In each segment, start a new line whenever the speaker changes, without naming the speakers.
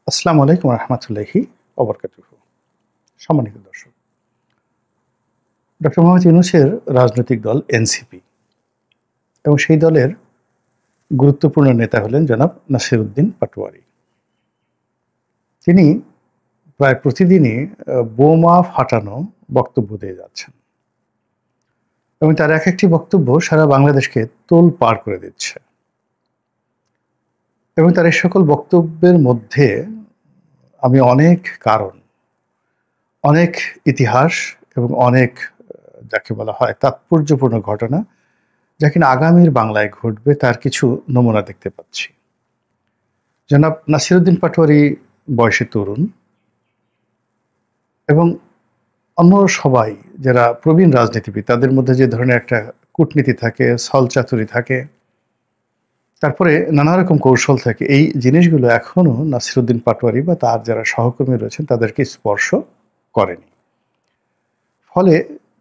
আসসালামু আলাইকুম রহমতুল্লাহি ওবরকাতুহু। সম্মানিত দর্শক, ডক্টর মোহাম্মদ ইউনূসের রাজনৈতিক দল এনসিপি এবং সেই দলের গুরুত্বপূর্ণ নেতা হলেন জনাব নাসির উদ্দিন পাটোয়ারি। তিনি প্রায় প্রতিদিনই বোমা ফাটানো বক্তব্য দিয়ে যাচ্ছেন এবং তার এক একটি বক্তব্য সারা বাংলাদেশকে তোলপাড় করে দিচ্ছে। এবং তার এই সকল বক্তব্যের মধ্যে আমি অনেক কারণ, অনেক ইতিহাস এবং অনেক যাকে বলা হয় তাৎপর্যপূর্ণ ঘটনা যা কিনা আগামীর বাংলায় ঘটবে তার কিছু নমুনা দেখতে পাচ্ছি। জনাব নাসির উদ্দিন পাটোয়ারি বয়সে তরুণ এবং অন্য সবাই যারা প্রবীণ রাজনীতিবিদ তাদের মধ্যে যে ধরনের একটা কূটনীতি থাকে, ছলচাতুরি থাকে, তারপরে নানা রকম কৌশল থাকে, এই জিনিসগুলো এখনো নাসির উদ্দিন পাটোয়ারি বা তার যারা সহকর্মী রয়েছেন তাদেরকে স্পর্শ করেনি। ফলে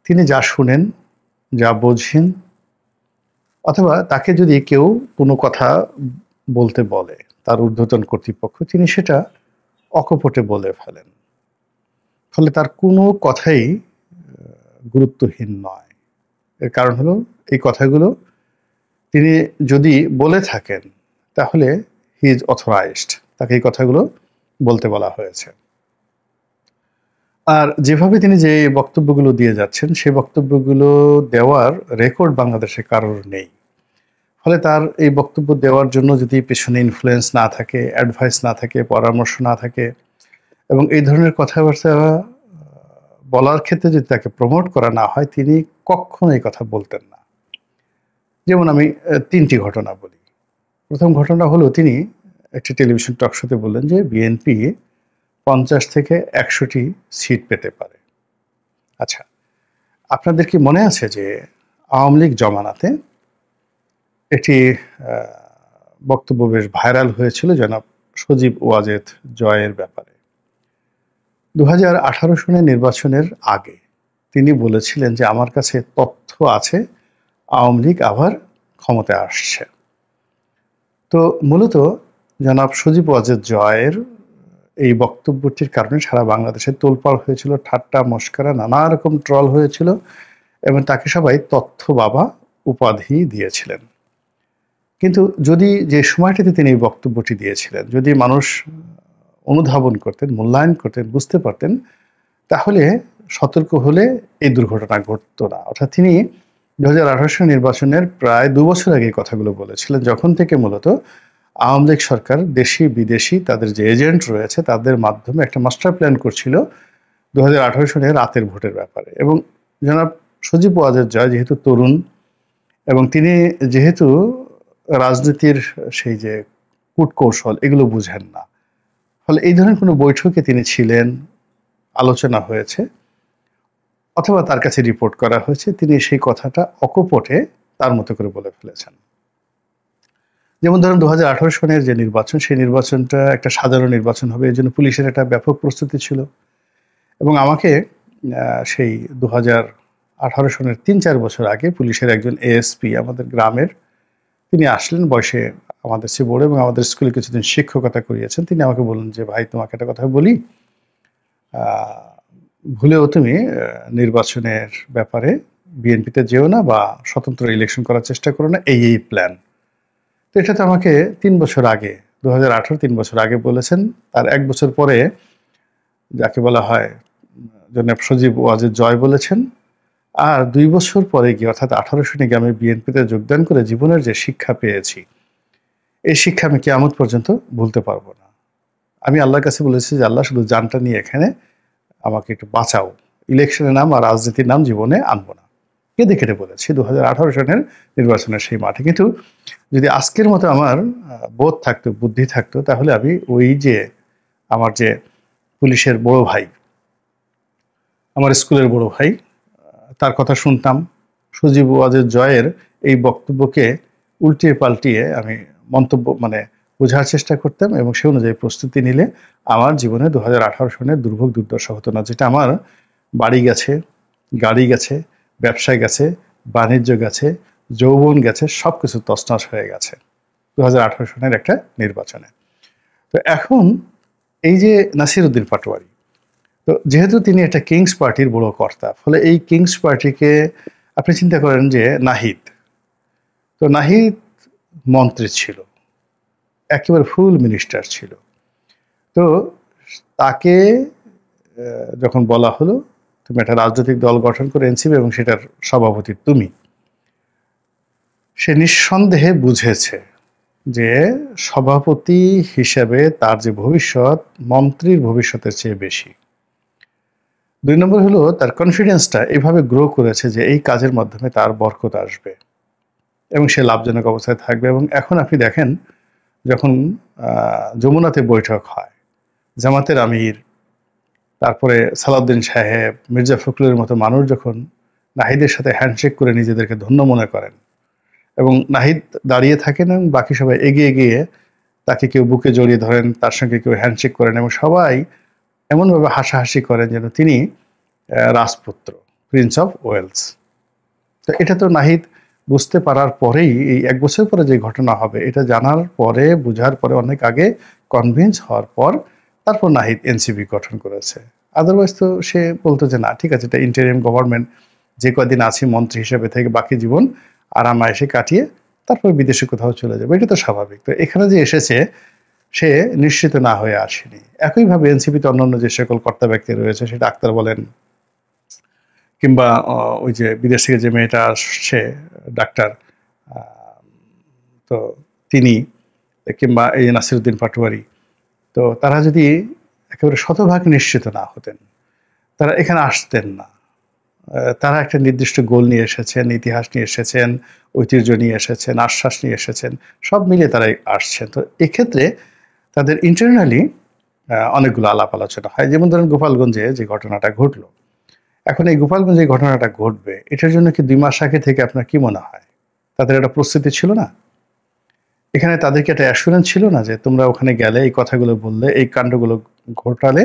তিনি যা শুনেন, যা বোঝেন, অথবা তাকে যদি কেউ কোনো কথা বলতে বলে তার ঊর্ধ্বতন কর্তৃপক্ষ, তিনি সেটা অকপটে বলে ফেলেন। ফলে তার কোনো কথাই গুরুত্বহীন নয়। এর কারণ হলো এই কথাগুলো তিনি যদি বলে থাকেন তাহলে হি ইজ অথরাইজড, তাকে এই কথাগুলো বলতে বলা হয়েছে। আর যেভাবে তিনি যে বক্তব্যগুলো দিয়ে যাচ্ছেন সেই বক্তব্যগুলো দেওয়ার রেকর্ড বাংলাদেশে কারোর নেই। ফলে তার এই বক্তব্য দেওয়ার জন্য যদি পেছনে ইনফ্লুয়েন্স না থাকে, অ্যাডভাইস না থাকে, পরামর্শ না থাকে এবং এই ধরনের কথাবার্তা বলার ক্ষেত্রে যদি তাকে প্রমোট করা না হয়, তিনি কখনো এই কথা বলতেন না। যেমন আমি তিনটি ঘটনা বলি। প্রথম ঘটনা হলো তিনি একটি টেলিভিশন টক শোতে বললেন যে বিএনপি 50 থেকে 100টি সিট পেতে পারে। আচ্ছা, আপনাদের কি মনে আছে যে আওয়ামী লীগ জমানাতে একটি বক্তব্য বেশ ভাইরাল হয়েছিল জনাব সজীব ওয়াজেদ জয়ের ব্যাপারে। 2018 সনের নির্বাচনের আগে তিনি বলেছিলেন যে আমার কাছে তথ্য আছে আওয়ামী লীগ আবার ক্ষমতায় আসছে। তো মূলত জনাব সজীব ওয়াজেদ জয়ের এই বক্তব্যটির কারণে সারা বাংলাদেশে তোলপাড় হয়েছিল, ঠাট্টা মশকরা নানা রকম ট্রল হয়েছিল এবং তাকে সবাই তথ্য বাবা উপাধি দিয়েছিলেন। কিন্তু যদি যে সময়টিতে তিনি এই বক্তব্যটি দিয়েছিলেন যদি মানুষ অনুধাবন করতেন, মূল্যায়ন করতেন, বুঝতে পারতেন, তাহলে সতর্ক হলে এই দুর্ঘটনা ঘটতো না। অর্থাৎ তিনি 2018 সালের নির্বাচনের প্রায় 2 বছর আগে কথাগুলো বলেছিলেন, যখন থেকে মূলত আওয়ামী লীগ সরকার দেশি বিদেশি তাদের যে এজেন্ট রয়েছে তাদের মাধ্যমে একটা মাস্টার প্ল্যান করছিল 2018 সালের রাতের ভোটের ব্যাপারে। এবং জনাব সজীব ওয়াজেদ জয় যেহেতু তরুণ এবং তিনি যেহেতু রাজনীতির সেই যে কূটকৌশল এগুলো বুঝেন না, ফলে এই ধরনের কোনো বৈঠকে তিনি ছিলেন, আলোচনা হয়েছে অথবা তার কাছে রিপোর্ট করা হয়েছে, তিনি সেই কথাটা অকপটে তার মতো করে বলে ফেলেছেন। যেমন ধরুন 2018 সনের যে নির্বাচন, সেই নির্বাচনটা একটা সাধারণ নির্বাচন হবে, এই জন্য পুলিশের একটা ব্যাপক প্রস্তুতি ছিল এবং আমাকে সেই 2018 সনের 3-4 বছর আগে পুলিশের একজন এএসপি আমাদের গ্রামের, তিনি আসলেন, বয়সে আমাদের চেয়ে বড় এবং আমাদের স্কুলে কিছুদিন শিক্ষকতা করিয়েছেন। তিনি আমাকে বললেন যে ভাই তোমাকে একটা কথা বলি, ভুলেও তুমি নির্বাচনের ব্যাপারে বিএনপিতে যেও না বা স্বতন্ত্র ইলেকশন করার চেষ্টা করো না, এই প্ল্যান। তো এটা তো আমাকে 3 বছর আগে 2018 3 বছর আগে বলেছেন। তার 1 বছর পরে যাকে বলা হয় জনাব সজীব ওয়াজেদ জয় বলেছেন। আর 2 বছর পরে গিয়ে অর্থাৎ 18 সনে গিয়ে আমি বিএনপিতে যোগদান করে জীবনের যে শিক্ষা পেয়েছি, এই শিক্ষা আমি কিয়ামত পর্যন্ত ভুলতে পারবো না। আমি আল্লাহর কাছে বলেছি যে আল্লাহ শুধু জানটা নিয়ে এখানে আমাকে একটু বাঁচাও, ইলেকশনের নাম আর রাজনীতির নাম জীবনে আনবো না। কেঁদে কেটে বলেছি 2018 সনের নির্বাচনের সেই মাঠে। কিন্তু যদি আজকের মতো আমার বোধ থাকতো, বুদ্ধি থাকতো, তাহলে আমি ওই যে আমার যে পুলিশের বড় ভাই, আমার স্কুলের বড় ভাই, তার কথা শুনতাম, সজীব ওয়াজেদ জয়ের এই বক্তব্যকে উল্টিয়ে পাল্টিয়ে আমি মন্তব্য বোঝার চেষ্টা করতাম এবং সে অনুযায়ী প্রস্তুতি নিলে আমার জীবনে 2018 সনের দুর্ভোগ দুর্দশা হতো না, যেটা আমার বাড়ি গেছে, গাড়ি গেছে, ব্যবসায় গেছে, বাণিজ্য গেছে, যৌবন গেছে, সব কিছু তছনছ হয়ে গেছে 2018 সনের একটা নির্বাচনে। তো এখন এই যে নাসিরউদ্দিন পাটোয়ারি, তো যেহেতু তিনি একটা কিংস পার্টির বড় কর্তা, ফলে এই কিংস পার্টিকে আপনি চিন্তা করেন যে নাহিদ, তো নাহিদ মন্ত্রী ছিল, একেবারে ফুল মিনিস্টার ছিল। তো তাকে যখন বলা হলো তুমি একটা রাজনৈতিক দল গঠন করে এনসিপি এবং সেটার সভাপতি তুমি, সে নিঃসন্দেহে বুঝেছে যে সভাপতি হিসেবে তার যে ভবিষ্যৎ মন্ত্রীর ভবিষ্যতের চেয়ে বেশি। 2 নম্বর হলো তার কনফিডেন্সটা এইভাবে গ্রো করেছে যে এই কাজের মাধ্যমে তার বরকত আসবে এবং সে লাভজনক অবস্থায় থাকবে। এবং এখন আপনি দেখেন যখন যমুনাতে বৈঠক হয়, জামাতের আমির, তারপরে সালাউদ্দিন সাহেব, মির্জা ফখরুলের মতো মানুষ যখন নাহিদের সাথে হ্যান্ডশেক করে নিজেদেরকে ধন্য মনে করেন এবং নাহিদ দাঁড়িয়ে থাকেন এবং বাকি সবাই এগিয়ে গিয়ে তাকে কেউ বুকে জড়িয়ে ধরেন, তার সঙ্গে কেউ হ্যান্ডশেক করেন এবং সবাই এমনভাবে হাসাহাসি করেন যেন তিনি রাজপুত্র, প্রিন্স অফ ওয়েলস। তো এটা তো নাহিদ বুঝতে পারার পরেই, এই 1 বছর পরে যে ঘটনা হবে এটা জানার পরে, বুঝার পরে, অনেক আগে কনভিন্স হওয়ার পর তারপর নাহিদ এনসিপি গঠন করেছে। আদারওয়াইজ তো সে বলতো যে না ঠিক আছে, এটা ইন্টারিম গভর্নমেন্ট, যে কদিন আছি মন্ত্রী হিসেবে থেকে বাকি জীবন আরাম আয়েসে কাটিয়ে তারপর বিদেশে কোথাও চলে যাবে, এটা তো স্বাভাবিক। তো এখানে যে এসেছে সে নিশ্চিত না হয়ে আসেনি। একইভাবে এনসিপিতে অন্যান্য যে সকল কর্তা ব্যক্তি রয়েছে, সেটা আক্তার বলেন কিংবা ওই যে বিদেশ থেকে যে মেয়েটা আসছে ডাক্তার, তো তিনি, কিংবা এই নাসিরউদ্দিন পাটোয়ারি, তো তারা যদি একেবারে শতভাগ নিশ্চিত না হতেন তারা এখানে আসতেন না। তারা একটা নির্দিষ্ট গোল নিয়ে এসেছেন, ইতিহাস নিয়ে এসেছেন, ঐতিহ্য নিয়ে এসেছেন, আশ্বাস নিয়ে এসেছেন, সব মিলিয়ে তারাই আসছেন। তো এক্ষেত্রে তাদের ইন্টারনালি অনেকগুলো আলাপ আলোচনা হয়। যেমন ধরেন গোপালগঞ্জে যে ঘটনাটা ঘটলো, এখন এই গোপালগঞ্জে ঘটনাটা ঘটবে, এটার জন্য কি 2 মাস আগে থেকে আপনার কি মনে হয় তাদের একটা প্রস্তুতি ছিল না? এখানে তাদেরকে একটা অ্যাসুরেন্স ছিল না যে তোমরা ওখানে গেলে, এই কথাগুলো বললে, এই কাণ্ডগুলো ঘটালে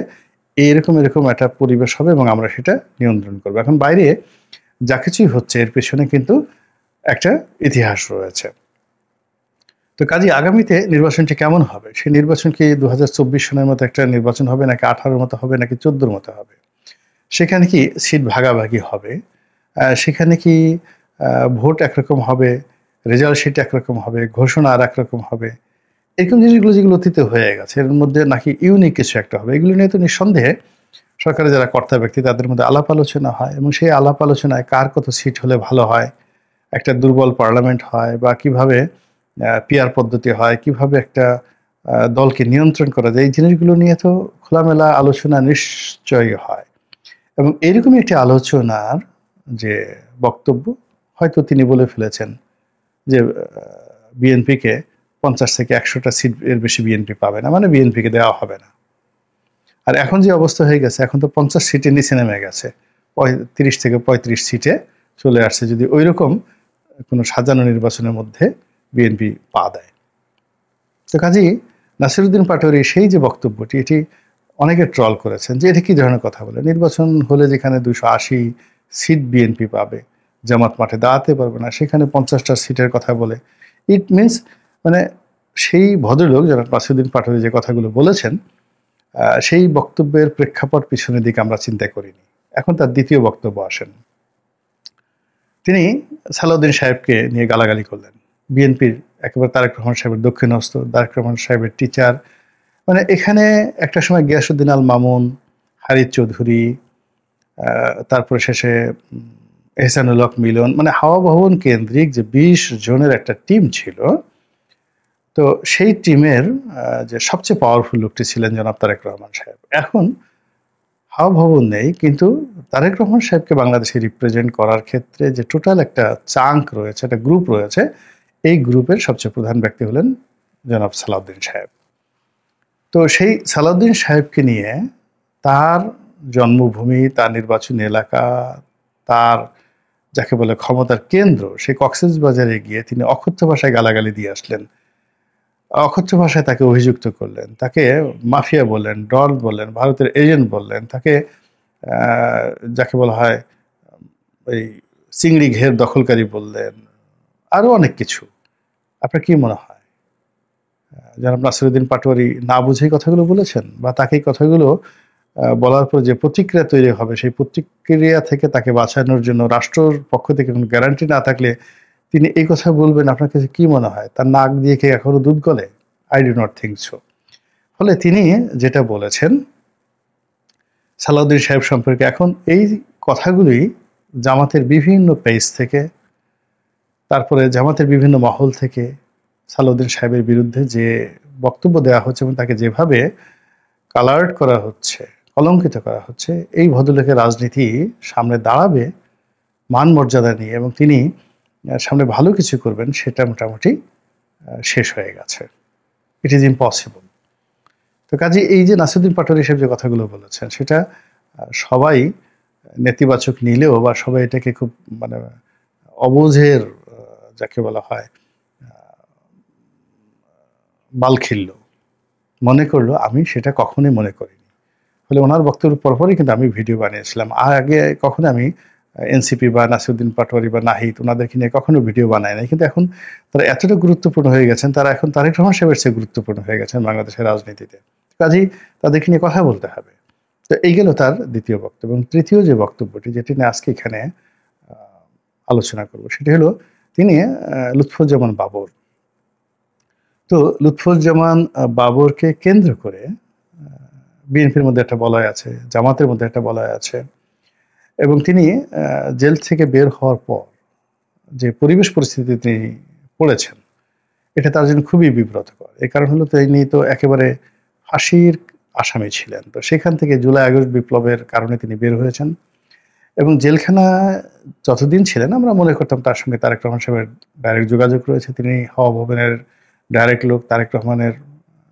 এরকম এরকম একটা পরিবেশ হবে এবং আমরা সেটা নিয়ন্ত্রণ করবো। এখন বাইরে যা কিছুই হচ্ছে এর পেছনে কিন্তু একটা ইতিহাস রয়েছে। তো কাজে আগামীতে নির্বাচনটি কেমন হবে? সেই নির্বাচন কি 2024 সনের মতো একটা নির্বাচন হবে, নাকি 18-র মতো হবে, নাকি 14-র মতো হবে? সেখানে কি সিট ভাগাভাগি হবে? সেখানে কি ভোট একরকম হবে, রেজাল্ট শিট একরকম হবে, ঘোষণা আর একরকম হবে? এরকম জিনিসগুলো যেগুলো অতীতে হয়ে গেছে, এর মধ্যে নাকি ইউনিক কিছু একটা হবে? এগুলো নিয়ে তো নিঃসন্দেহে সরকারের যারা কর্তা ব্যক্তি তাদের মধ্যে আলাপ আলোচনা হয় এবং সেই আলাপ আলোচনায় কার কত সিট হলে ভালো হয়, একটা দুর্বল পার্লামেন্ট হয়, বা কিভাবে পিয়ার পদ্ধতি হয়, কিভাবে একটা দলকে নিয়ন্ত্রণ করা যায়, এই জিনিসগুলো নিয়ে তো খোলামেলা আলোচনা নিশ্চয়ই হয়। এবং এরকমই একটি আলোচনার যে বক্তব্য, হয়তো তিনি বলে ফেলেছেন যে বিএনপিকে 50 থেকে 100টা সিট এর বেশি বিএনপি পাবে না, মানে বিএনপিকে দেওয়া হবে না। আর এখন যে অবস্থা হয়ে গেছে, এখন তো 50 সিটের নিচে নেমে গেছে, 30 থেকে 35 সিটে চলে আসছে, যদি ওই রকম কোনো সাজানো নির্বাচনের মধ্যে বিএনপি পা দেয়। তো কাজেই নাসিরউদ্দিন পাটোয়ারি সেই যে বক্তব্যটি, এটি অনেকে ট্রল করেছেন যে এটা কি ধরনের কথা বলে, নির্বাচন হলে যেখানে 280 সিট বিএনপি পাবে, জামাত মাঠে দাঁড়াতে পারবে না, সেখানে 50টা সিটের কথা বলে। ইট মিনস, মানে সেই ভদ্রলোক যারা নাসিরউদ্দিন পাটোয়ারি যে কথাগুলো বলেছেন, সেই বক্তব্যের প্রেক্ষাপট পিছনের দিকে আমরা চিন্তা করিনি। এখন তার দ্বিতীয় বক্তব্য আসেন, তিনি সালাউদ্দিন সাহেবকে নিয়ে গালাগালি করলেন। বিএনপির একেবারে তারেক রহমান সাহেবের দক্ষিণহস্ত, তারেক রহমান সাহেবের টিচার, মানে এখানে একটা সময় গিয়াসউদ্দিন আল মামুন, হারিস চৌধুরী, তারপরে শেষে এহসানুল হক মিলন, মানে হাওয়া ভবন কেন্দ্রিক যে 20 জনের একটা টিম ছিল, তো সেই টিমের যে সবচেয়ে পাওয়ারফুল লোকটি ছিলেন জনাব তারেক রহমান সাহেব। এখন হাওয়া ভবন নেই, কিন্তু তারেক রহমান সাহেবকে বাংলাদেশে রিপ্রেজেন্ট করার ক্ষেত্রে যে টোটাল একটা চাঙ্ক রয়েছে, একটা গ্রুপ রয়েছে, এই গ্রুপের সবচেয়ে প্রধান ব্যক্তি হলেন জনাব সালাউদ্দিন সাহেব। তো সেই সালাউদ্দিন সাহেবকে নিয়ে তার জন্মভূমি, তার নির্বাচনী এলাকা, তার যাকে বলে ক্ষমতার কেন্দ্র, সেই কক্সবাজারে গিয়ে তিনি অকথ্য ভাষায় গালাগালি দিয়ে আসলেন, অকথ্য ভাষায় তাকে অভিযুক্ত করলেন, তাকে মাফিয়া বললেন, ডন বললেন, ভারতের এজেন্ট বললেন, তাকে যাকে বলা হয় ওই চিংড়ি ঘের দখলকারী বললেন, আরো অনেক কিছু। আপনার কি মনে হয় জনাব নাসিরউদ্দিন পাটোয়ারি না বুঝেই কথাগুলো বলেছেন, বা তাকে এই কথাগুলো বলার পর যে প্রতিক্রিয়া তৈরি হবে সেই প্রতিক্রিয়া থেকে তাকে বাঁচানোর জন্য রাষ্ট্রের পক্ষ থেকে কোনো গ্যারান্টি না থাকলে তিনি এই কথা বলবেন, আপনার কাছে কি মনে হয়? তার নাক দিয়ে কি এখনো দুধ গলে? I do not think so. ফলে তিনি যেটা বলেছেন সালাউদ্দিন সাহেব সম্পর্কে, এখন এই কথাগুলি জামাতের বিভিন্ন পেজ থেকে, তারপরে জামাতের বিভিন্ন মহল থেকে সালাউদ্দিন সাহেবের বিরুদ্ধে যে বক্তব্য দেওয়া হচ্ছে এবং তাকে যেভাবে কালার্ড করা হচ্ছে, কলঙ্কিত করা হচ্ছে, এই ভদ্রলোকের রাজনীতি সামনে দাঁড়াবে মান মর্যাদা নিয়ে এবং তিনি সামনে ভালো কিছু করবেন সেটা মোটামুটি শেষ হয়ে গেছে। It is impossible. তো কাজে এই যে নাসিরউদ্দিন পাটোয়ারি সাহেব যে কথাগুলো বলেছেন সেটা সবাই নেতিবাচক নিলেও বা সবাই এটাকে খুব মানে অবুঝের যাকে বলা হয় বালখিল্য মনে করলো, আমি সেটা কখনোই মনে করিনি। ফলে ওনার বক্তব্যের পরপরই কিন্তু আমি ভিডিও বানিয়েছিলাম। আর আগে কখনো আমি এনসিপি বা নাসিরউদ্দিন পাটোয়ারি বা নাহিদ ওনাদেরকে নিয়ে কখনো ভিডিও বানাই নাই, কিন্তু এখন তারা এতটা গুরুত্বপূর্ণ হয়ে গেছেন, তারা এখন তারেক রহমান সাহেবের চেয়ে গুরুত্বপূর্ণ হয়ে গেছেন বাংলাদেশের রাজনীতিতে। কাজেই তাদেরকে নিয়ে কথা বলতে হবে। তো এই গেল তার দ্বিতীয় বক্তব্য। এবং তৃতীয় যে বক্তব্যটি যেটি নিয়ে আজকে এখানে আলোচনা করব সেটি হলো তিনি লুৎফুজ্জামান বাবর। তো লুৎফুজ্জামান বাবরকে কেন্দ্র করে বিএনপির মধ্যে একটা বলয় আছে, জামাতের মধ্যে একটা বলয় আছে, এবং তিনি জেল থেকে বের হওয়ার পর যে পরিবেশ পরিস্থিতি তিনি পড়েছেন এটা তার জন্য খুবই বিব্রতকর। এই কারণ হলো তিনি তো একেবারে ফাঁসির আসামি ছিলেন। তো সেখান থেকে জুলাই আগস্ট বিপ্লবের কারণে তিনি বের হয়েছেন এবং জেলখানা যতদিন ছিলেন আমরা মনে করতাম তার সঙ্গে তারেক রহমান সাহেবের ডাইরেক্ট যোগাযোগ রয়েছে, তিনি হাওয়া ভবনের ডাইরেক্ট লোক, তারেক রহমানের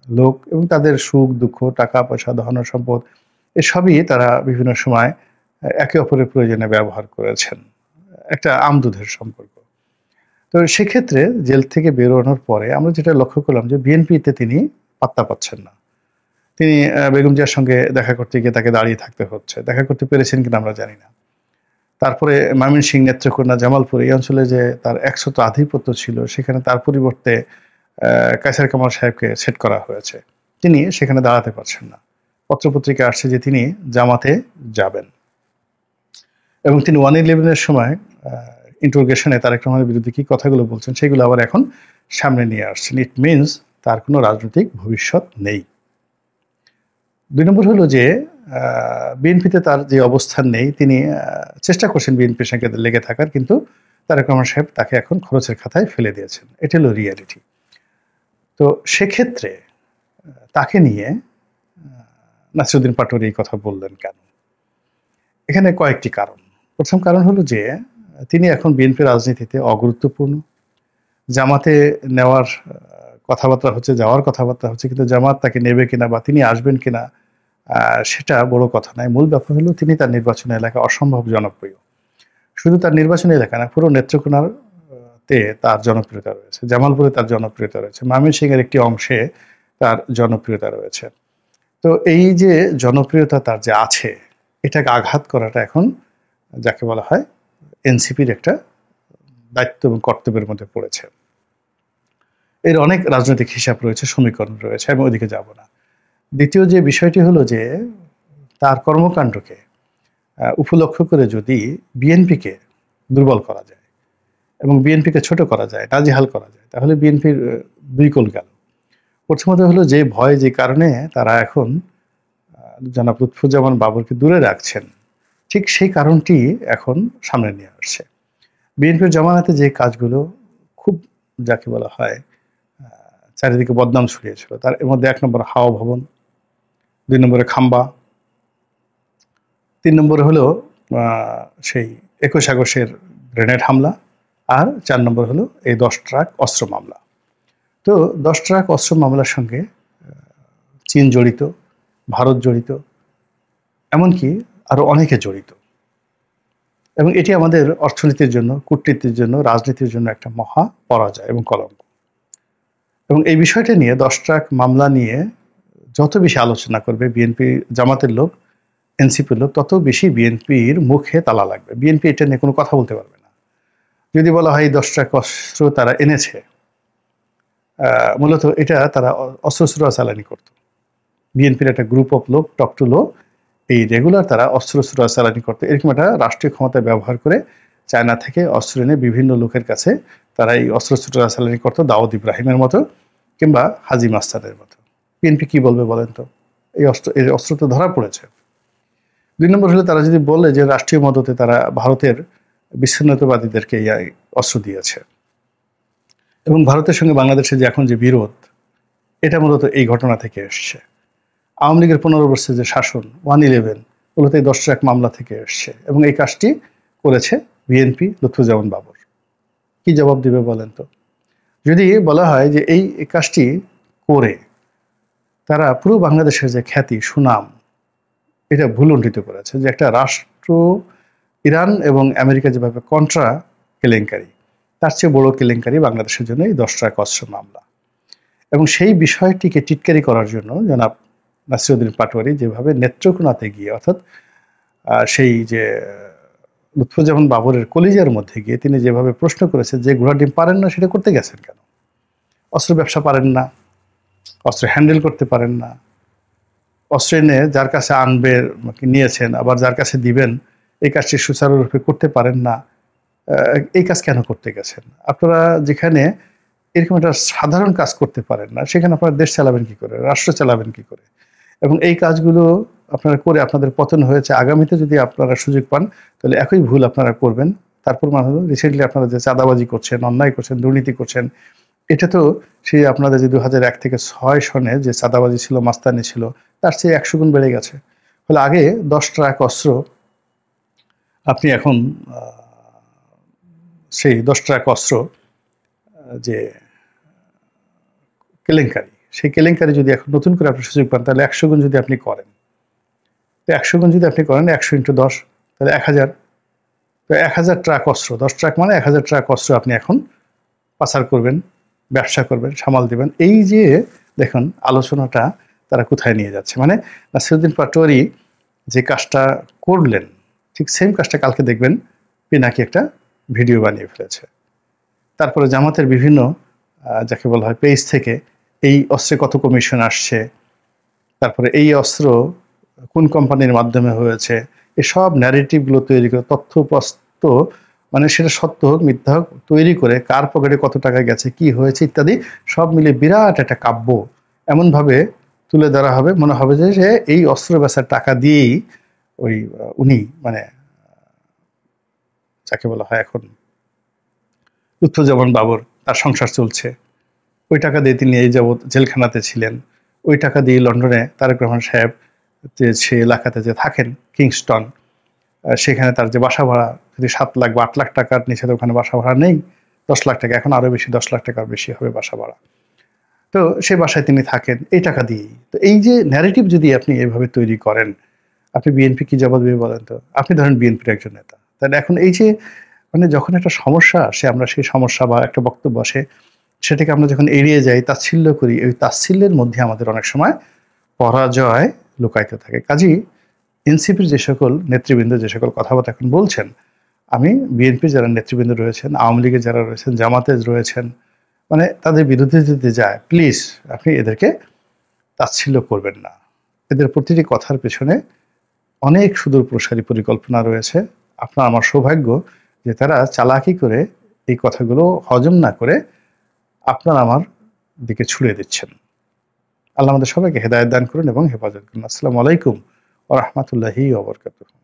লোক, এবং তাদের সুখ দুঃখ, টাকা পয়সা, ধন সম্পদ এসবই তারা বিভিন্ন সময় একে অপরের প্রয়োজনে ব্যবহার করেছেন, একটা আমদুধের সম্পর্ক। তো সেক্ষেত্রে জেল থেকে বেরোনোর পরে আমরা যেটা লক্ষ্য করলাম যে বিএনপিতে তিনি পাত্তা পাচ্ছেন না। তিনি বেগম জিয়ার সঙ্গে দেখা করতে গিয়ে তাকে দাঁড়িয়ে থাকতে হচ্ছে, দেখা করতে পেরেছেন কিনা আমরা জানি না। তারপরে ময়মনসিংহ, নেত্রকোনা, জামালপুর এই অঞ্চলে যে তার একশত আধিপত্য ছিল সেখানে তার পরিবর্তে কায়সার কামাল সাহেবকে সেট করা হয়েছে, তিনি সেখানে দাঁড়াতে পারছেন না। পত্রপত্রিকা আসছে যে তিনি জামাতে যাবেন এবং তিনি 111-এর সময় ইন্টারোগেশনে তারেক রহমানের বিরুদ্ধে কি কথাগুলো বলছেন সেগুলো আবার এখন সামনে নিয়ে আসছেন। ইট মিনস তার কোনো রাজনৈতিক ভবিষ্যৎ নেই। 2 নম্বর হলো যে বিএনপিতে তার যে অবস্থান নেই, তিনি চেষ্টা করছেন বিএনপির সঙ্গে লেগে থাকার, কিন্তু তারেক রহমান সাহেব তাকে এখন খরচের খাতায় ফেলে দিয়েছেন। এটা হলো রিয়ালিটি। তো সেক্ষেত্রে তাকে নিয়ে নাসিরউদ্দিন পাটোয়ারি এই কথা বললেন কেন? এখানে কয়েকটি কারণ। প্রথম কারণ হলো যে তিনি এখন বিএনপি রাজনীতিতে অগুরুত্বপূর্ণ। জামাতে নেওয়ার কথাবার্তা হচ্ছে, যাওয়ার কথাবার্তা হচ্ছে, কিন্তু জামাত তাকে নেবে কিনা বা তিনি আসবেন কিনা সেটা বড় কথা নয়। মূল ব্যাপার হলো তিনি তার নির্বাচনী এলাকা অসম্ভব জনপ্রিয়। শুধু তার নির্বাচনী এলাকা না, পুরো নেত্রকোনার তে তার জনপ্রিয়তা রয়েছে, জামালপুরে তার জনপ্রিয়তা রয়েছে, ময়মনসিংহের একটি অংশে তার জনপ্রিয়তা রয়েছে। তো এই যে জনপ্রিয়তা তার যে আছে এটাকে আঘাত করাটা এখন যাকে বলা হয় এনসিপির একটা দায়িত্ব এবং কর্তব্যের মধ্যে পড়েছে। এর অনেক রাজনৈতিক হিসাব রয়েছে, সমীকরণ রয়েছে, আমি ওইদিকে যাব না। দ্বিতীয় যে বিষয়টি হলো যে তার কর্মকাণ্ডকে উপলক্ষ করে যদি বিএনপিকে দুর্বল করা যায় এবং বিএনপিকে ছোট করা যায়, নাজেহাল করা যায়, তাহলে বিএনপির দুই কোল গেল। প্রথমত হলো যে ভয়, যে কারণে তারা এখন জনাব লুৎফুজ্জামান বাবরকে দূরে রাখছেন, ঠিক সেই কারণটি এখন সামনে নিয়ে আসছে। বিএনপির জামানাতে যে কাজগুলো খুব যাকে বলা হয় চারিদিকে বদনাম ছড়িয়েছিল, তার এর মধ্যে 1 নম্বর হাওয়া ভবন, 2 নম্বরে খাম্বা, 3 নম্বরে হলো সেই 21 আগস্টের গ্রেনেড হামলা, আর 4 নম্বর হলো এই 10 ট্রাক অস্ত্র মামলা। তো 10 ট্রাক অস্ত্র মামলার সঙ্গে চীন জড়িত, ভারত জড়িত, এমনকি আরো অনেকে জড়িত, এবং এটি আমাদের অর্থনীতির জন্য, কূটনীতির জন্য, রাজনীতির জন্য একটা মহা পরাজয় এবং কলঙ্ক। এবং এই বিষয়টা নিয়ে 10 ট্রাক মামলা নিয়ে যত বেশি আলোচনা করবে বিএনপি, জামাতের লোক, এনসিপির লোক, তত বেশি বিএনপির মুখে তালা লাগবে। বিএনপি এটা নিয়ে কোনো কথা বলতে পারবে না। যদি বলা হয় 10 ট্রাক অস্ত্র তারা এনেছে, মূলত এটা তারা অস্ত্র চালানি করত। বিএনপির একটা গ্রুপ অফ লোক, টক টু লো, এই রেগুলার তারা অস্ত্র চালানি করতো। এরকম একটা রাষ্ট্রীয় ক্ষমতা ব্যবহার করে চায়না থেকে অস্ত্র এনে বিভিন্ন লোকের কাছে তারা এই অস্ত্র চালানি করতো, দাউদ ইব্রাহিমের মতো কিংবা হাজি মাস্তানের মতো। বিএনপি কি বলবে বলেন তো? এই অস্ত্র তো ধরা পড়েছে। 2 নম্বর হলে তারা যদি বলে যে রাষ্ট্রীয় মদতে তারা ভারতের বিচ্ছিন্নতাবাদীদেরকে এই অস্ত্র দিয়েছে, এবং ভারতের সঙ্গে বাংলাদেশের যে এখন যে বিরোধ, এটা মূলত এই ঘটনা থেকে এসছে। আওয়ামী লীগের 15 বছরের যে শাসন 111 মূলত এই 10 ট্রাক মামলা থেকে এসছে, এবং এই কাজটি করেছে বিএনপি, লুৎফুজ্জামান বাবর। কি জবাব দিবে বলেন তো? যদি বলা হয় যে এই কাজটি করে তারা পুরো বাংলাদেশের যে খ্যাতি সুনাম এটা ভুলুণ্ঠিত করেছে, যে একটা রাষ্ট্র ইরান এবং আমেরিকা যেভাবে কন্ট্রা কেলেঙ্কারি, তার চেয়ে বড় কেলেঙ্কারি বাংলাদেশের জন্য এই 10 ট্রাক অস্ত্র মামলা। এবং সেই বিষয়টিকে টিটকারি করার জন্য জনাব নাসিরউদ্দিন পাটোয়ারি যেভাবে নেত্রকোনাতে গিয়ে, অর্থাৎ সেই যে লুৎফুজ্জামান বাবরের কলিজার মধ্যে গিয়ে তিনি যেভাবে প্রশ্ন করেছেন যে ঘোড়া ডিম পারেন না, সেটা করতে গেছেন কেন? অস্ত্র ব্যবসা পারেন না, অস্ত্র হ্যান্ডেল করতে পারেন না, অস্ত্র এনে যার কাছে আনবে নিয়েছেন, আবার যার কাছে দিবেন এই কাজটি সুচারুরূপে করতে পারেন না, এই কাজ কেন করতে গেছেন? আপনারা যেখানে এরকম একটা সাধারণ কাজ করতে পারেন না, সেখানে আপনারা দেশ চালাবেন কি করে, রাষ্ট্র চালাবেন কি করে? এবং এই কাজগুলো আপনারা করে আপনাদের পতন হয়েছে। আগামীতে যদি আপনারা সুযোগ পান তাহলে একই ভুল আপনারা করবেন। তারপর মানে রিসেন্টলি আপনারা যে চাঁদাবাজি করছেন, অন্যায় করছেন, দুর্নীতি করছেন, এটা তো সেই আপনাদের যে 2001 থেকে 6 সনে যে চাঁদাবাজি ছিল, মাস্তানি ছিল, তার চেয়ে 100 গুণ বেড়ে গেছে। ফলে আগে 10 ট্রাক অস্ত্র আপনি এখন সেই 10 ট্রাক অস্ত্র যে কেলেঙ্কারি, সেই কেলেঙ্কারি যদি এখন নতুন করে আপনি সুযোগ পান তাহলে 100 গুণ যদি আপনি করেন, তো 100 গুণ যদি আপনি করেন 100 × 10 তাহলে 1000। তো 1000 ট্রাক অস্ত্র, 10 ট্রাক মানে 1000 ট্রাক অস্ত্র আপনি এখন পাচার করবেন, ব্যবসা করবেন, সামাল দিবেন। এই যে দেখুন আলোচনাটা তারা কোথায় নিয়ে যাচ্ছে। মানে নাসিরউদ্দিন পাটোয়ারি যে কাজটা করলেন, ঠিক সেম কাজটা কালকে দেখবেন পিনাকি একটা ভিডিও বানিয়ে ফেলেছে। তারপরে জামাতের বিভিন্ন যাকে বলা হয় পেজ থেকে এই অস্ত্রে কত কমিশন আসছে, তারপরে এই অস্ত্র কোন কোম্পানির মাধ্যমে হয়েছে, এসব ন্যারেটিভগুলো তৈরি করে তথ্যপ্রস্ত, মানে সেটা সত্য হোক মিথ্যা হোক তৈরি করে কার পকেটে কত টাকা গেছে, কি হয়েছে ইত্যাদি সব মিলে বিরাট একটা কাব্য এমনভাবে তুলে ধরা হবে, মনে হবে যে এই অস্ত্র বেচার টাকা দিয়েই ওই উনি মানে যাকে বলা হয় এখন লুৎফুজ্জামান বাবর, তার সংসার চলছে। ওই টাকা দিয়ে তিনি এই যাবৎ জেলখানাতে ছিলেন। ওই টাকা দিয়ে লন্ডনে তারেক রহমান সাহেব যে সে এলাকাতে যে থাকেন কিংস্টন, সেখানে তার যে বাসা ভাড়া যদি 7 লাখ বা 8 লাখ টাকার নিচে, তো ওখানে বাসা ভাড়া নেই, 10 লাখ টাকা, এখন আরো বেশি, 10 লাখ টাকার বেশি হবে বাসা ভাড়া। তো সেই বাসায় তিনি থাকেন এই টাকা দিয়েই। তো এই যে ন্যারেটিভ যদি আপনি এভাবে তৈরি করেন, আপনি বিএনপি কি জবাব দেবে বলেন তো? আপনি ধরেন বিএনপির একজন নেতা, তাহলে এখন এই যে মানে যখন একটা সমস্যা আসে, আমরা সেই সমস্যা বা একটা বক্তব্য আসে, সেটাকে আমরা যখন এড়িয়ে যাই, তাচ্ছিল্য করি, ওই তাচ্ছিল্যের মধ্যে আমাদের অনেক সময় পরাজয় লুকায়িত থাকে। কাজেই এনসিপির যে সকল নেতৃবৃন্দ যে সকল কথাবার্তা এখন বলছেন, আমি বিএনপির যারা নেতৃবৃন্দ রয়েছেন, আওয়ামী লীগের যারা রয়েছেন, জামাতে রয়েছেন, মানে তাদের বিরুদ্ধে যদি যায়, প্লিজ আপনি এদেরকে তাচ্ছিল্য করবেন না। এদের প্রতিটি কথার পেছনে অনেক সুদূর প্রসারী পরিকল্পনা রয়েছে। আপনার আমার সৌভাগ্য যে তারা চালাকি করে এই কথাগুলো হজম না করে আপনার আমার দিকে ছুড়ে দিচ্ছেন। আল্লাহ আমাদের সবাইকে হেদায়েত দান করুন এবং হেফাজত করুন। আসসালামু আলাইকুম ওয়া রাহমাতুল্লাহি ওয়া বারাকাতুহু।